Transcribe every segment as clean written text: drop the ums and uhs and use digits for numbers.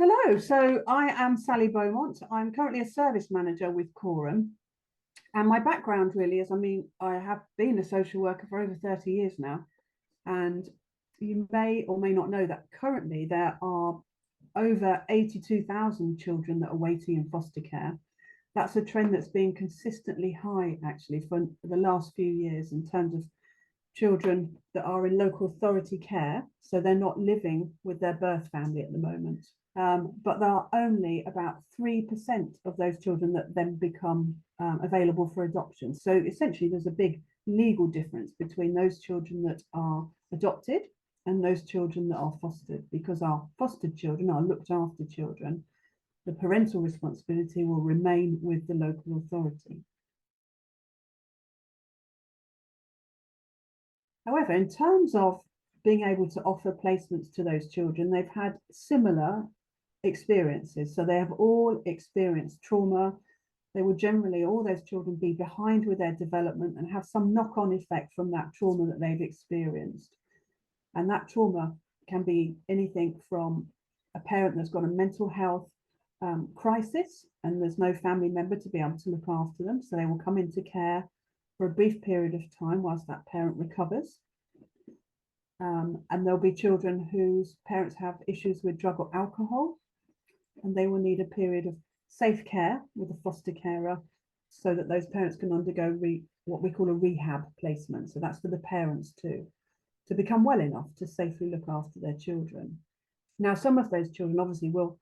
Hello, so I am Sally Beaumont. I'm currently a service manager with Coram. And my background really is, I have been a social worker for over 30 years now. And you may or may not know that currently there are over 82,000 children that are waiting in foster care. That's a trend that's been consistently high actually for the last few years in terms of children that are in local authority care. So they're not living with their birth family at the moment. But there are only about 3% of those children that then become available for adoption. So essentially, there's a big legal difference between those children that are adopted and those children that are fostered, because our fostered children are looked after children. The parental responsibility will remain with the local authority. However, in terms of being able to offer placements to those children, they've had similar experiences. So they have all experienced trauma. They will generally, all those children, be behind with their development and have some knock-on effect from that trauma that they've experienced. And that trauma can be anything from a parent that's got a mental health crisis and there's no family member to be able to look after them. So they will come into care for a brief period of time whilst that parent recovers. And there'll be children whose parents have issues with drug or alcohol, and they will need a period of safe care with a foster carer so that those parents can undergo what we call a rehab placement. So that's for the parents to become well enough to safely look after their children. Now, some of those children obviously will,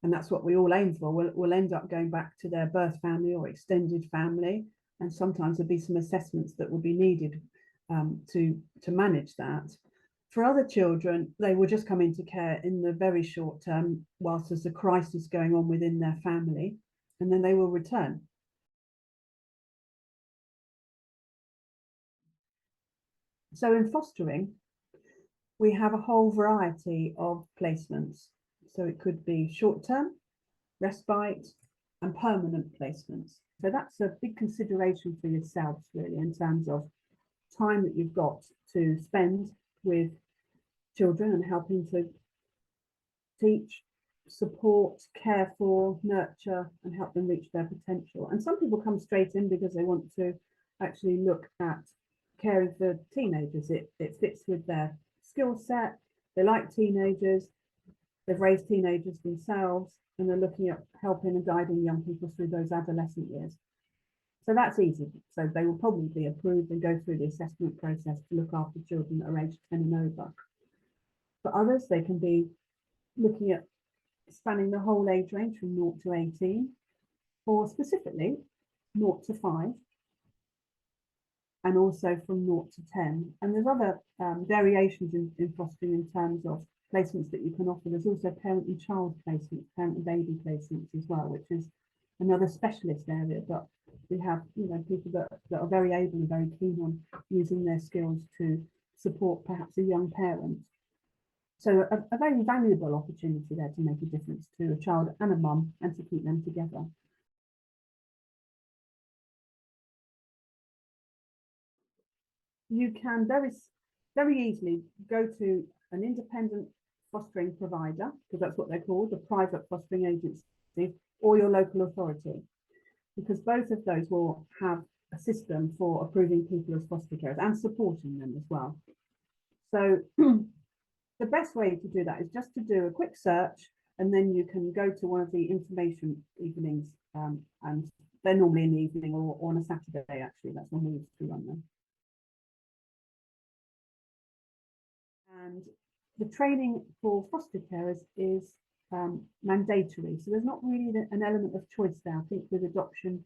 and that's what we all aim for, will end up going back to their birth family or extended family. And sometimes there'll be some assessments that will be needed to manage that. For other children, they will just come into care in the very short term whilst there's a crisis going on within their family, and then they will return. So in fostering, we have a whole variety of placements. So it could be short-term, respite, and permanent placements. So that's a big consideration for yourselves, really, in terms of time that you've got to spend with children and helping to teach, support, care for, nurture, and help them reach their potential. And some people come straight in because they want to actually look at caring for teenagers. It fits with their skill set. They like teenagers. They've raised teenagers themselves, and they're looking at helping and guiding young people through those adolescent years. So that's easy. So they will probably be approved and go through the assessment process to look after children that are aged 10 and over. For others, they can be looking at spanning the whole age range from 0 to 18, or specifically 0 to 5, and also from 0 to 10. And there's other variations in fostering in terms of placements that you can offer. There's also parent and child placements, parent and baby placements as well, which is another specialist area. But we have, people that are very able and very keen on using their skills to support perhaps a young parent. So a very valuable opportunity there to make a difference to a child and a mum and to keep them together. You can very easily go to an independent fostering provider, because that's what they're called, a private fostering agency, or your local authority, because both of those will have a system for approving people as foster carers and supporting them as well. So the best way to do that is just to do a quick search, and then you can go to one of the information evenings, and they're normally in the evening or on a Saturday, actually. That's when we used to run them. And the training for foster carers is mandatory. So there's not really an element of choice there. I think with adoption,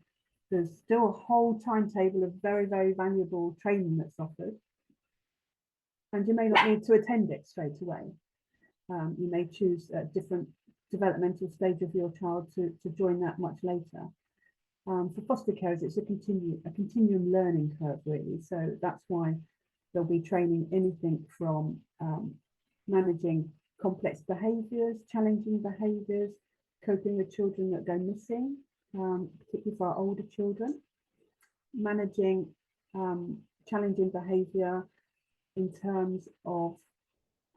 there's still a whole timetable of very, very valuable training that's offered. And you may not need to attend it straight away. You may choose a different developmental stage of your child to join that much later. For foster carers, it's a continuum learning curve, really. So that's why there'll be training anything from managing complex behaviours, challenging behaviours, coping with children that go missing, particularly for our older children, managing challenging behaviour in terms of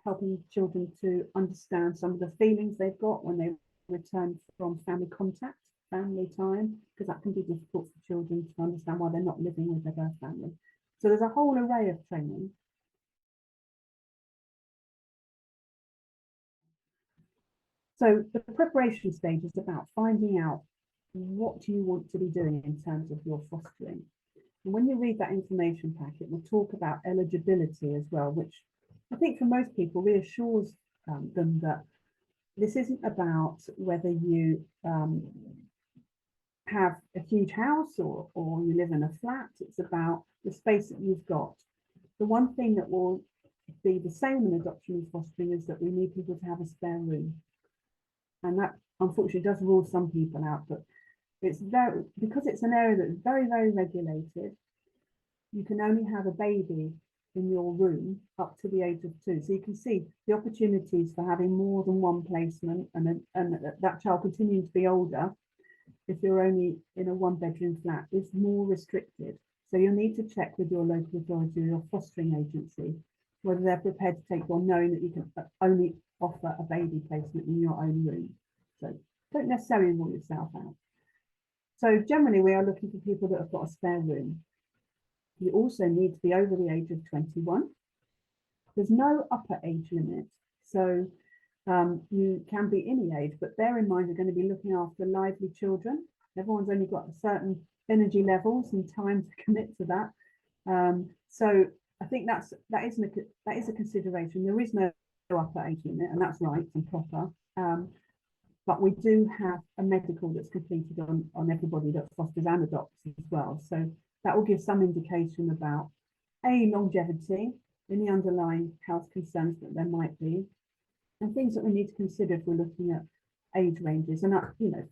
helping children to understand some of the feelings they've got when they return from family contact, family time, because that can be difficult for children to understand why they're not living with their birth family. So there's a whole array of training. So the preparation stage is about finding out what you want to be doing in terms of your fostering. And when you read that information pack, it will talk about eligibility as well, which I think for most people reassures them that this isn't about whether you have a huge house or you live in a flat. It's about the space that you've got. The one thing that will be the same in adoption and fostering is that we need people to have a spare room. And that unfortunately does rule some people out, but it's very, because it's an area that's very, very regulated, you can only have a baby in your room up to the age of 2. So you can see the opportunities for having more than one placement and that child continuing to be older if you're only in a 1-bedroom flat is more restricted. So you'll need to check with your local authority or your fostering agency whether they're prepared to take on, knowing that you can only offer a baby placement in your own room. So don't necessarily rule yourself out. So generally we are looking for people that have got a spare room. You also need to be over the age of 21. There's no upper age limit. So you can be any age, but bear in mind you're going to be looking after lively children. Everyone's only got certain energy levels and time to commit to that. So I think that is a consideration. There is no upper age limit, and that's right and proper. But we do have a medical that's completed on everybody that fosters and adopts as well. So that will give some indication about longevity, any underlying health concerns that there might be, and things that we need to consider if we're looking at age ranges. And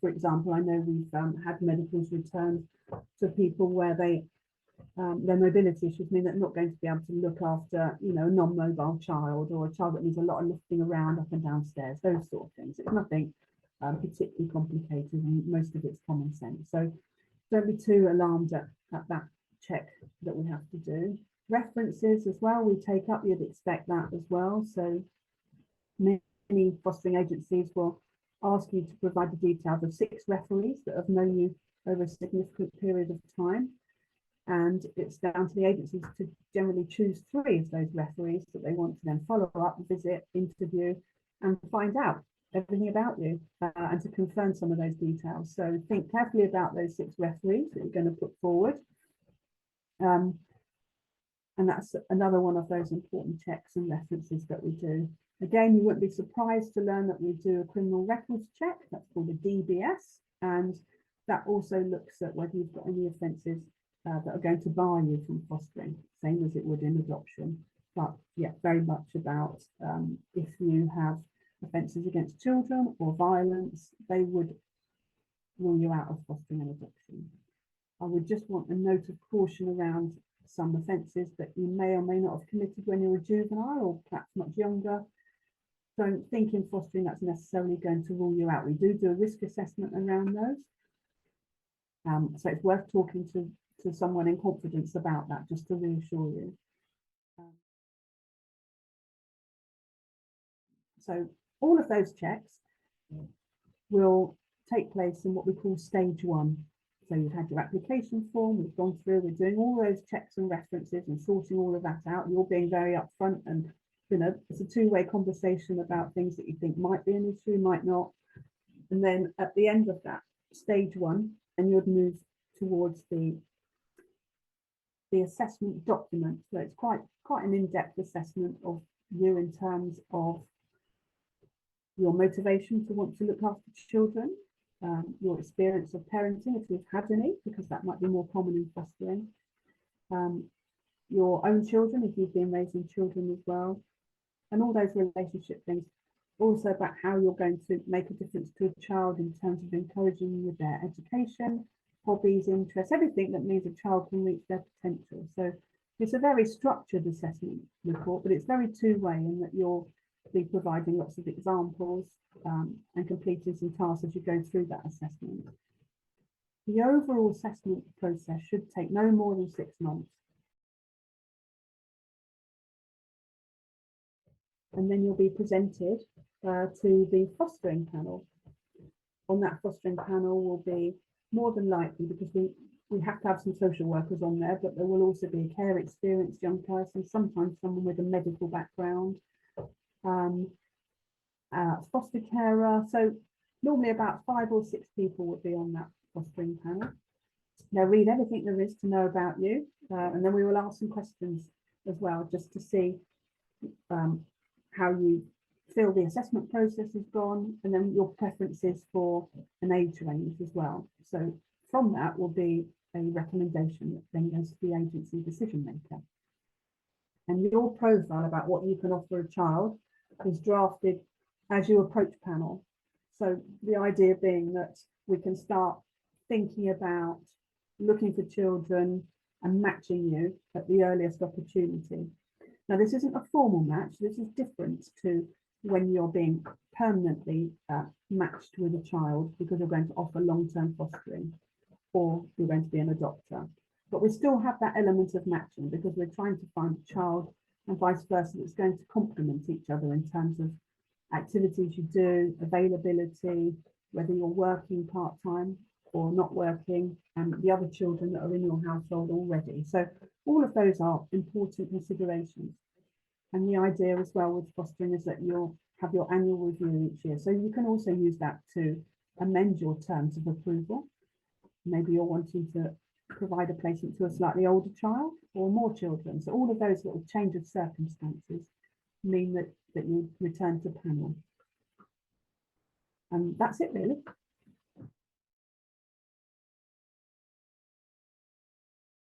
for example, I know we've had medicals returned to people where their mobility issues mean they're not going to be able to look after, a non-mobile child or a child that needs a lot of lifting around up and downstairs, those sort of things. It's nothing particularly complicated, and most of it's common sense. So don't be too alarmed at that check that we have to do. References as well, we take up, you'd expect that as well. So many fostering agencies will ask you to provide the details of 6 referees that have known you over a significant period of time. And it's down to the agencies to generally choose 3 of those referees that they want to then follow up, visit, interview, and find out everything about you and to confirm some of those details. So think carefully about those 6 referees that you're going to put forward. And that's another one of those important checks and references that we do. Again, you won't be surprised to learn that we do a criminal records check. That's called a DBS. And that also looks at whether you've got any offences that are going to bar you from fostering, same as it would in adoption. But yeah, very much about if you have offences against children or violence, they would rule you out of fostering and adoption. I would just want a note of caution around some offences that you may or may not have committed when you were a juvenile or perhaps much younger. Don't think in fostering that's necessarily going to rule you out. We do a risk assessment around those. So it's worth talking to someone in confidence about that, just to reassure you. So all of those checks will take place in what we call stage 1. So you've had your application form, we've gone through, we're doing all those checks and references and sorting all of that out. You're being very upfront, and it's a 2-way conversation about things that you think might be an issue, might not. And then at the end of that, stage 1, and you'd move towards the assessment document. So it's quite an in-depth assessment of you in terms of your motivation to want to look after children, your experience of parenting, if you've had any, because that might be more common in fostering, your own children, if you've been raising children as well, and all those relationship things. Also about how you're going to make a difference to a child in terms of encouraging with their education, hobbies, interests, everything that means a child can reach their potential. So it's a very structured assessment report, but it's very 2-way in that you'll be providing lots of examples and completing some tasks as you go through that assessment. The overall assessment process should take no more than 6 months. and then you'll be presented to the fostering panel. On that fostering panel will be more than likely, because we have to have some social workers on there, but there will also be a care experienced young person, sometimes someone with a medical background, foster carer. So normally about 5 or 6 people would be on that fostering panel. They'll read everything there is to know about you, and then we will ask some questions as well, just to see how you feel the assessment process has gone, and then your preferences for an age range as well. So from that will be a recommendation that then goes to the agency decision maker. And your profile about what you can offer a child is drafted as you approach panel. So the idea being that we can start thinking about looking for children and matching you at the earliest opportunity. Now, this isn't a formal match. This is different to when you're being permanently matched with a child because you're going to offer long-term fostering or you're going to be an adopter. But we still have that element of matching because we're trying to find a child and vice versa that's going to complement each other in terms of activities you do, availability, whether you're working part-time or not working, and the other children that are in your household already. So all of those are important considerations. And the idea as well with fostering is that you'll have your annual review each year. So you can also use that to amend your terms of approval. Maybe you're wanting to provide a placement to a slightly older child or more children. So all of those little change of circumstances mean that you return to panel. And that's it really.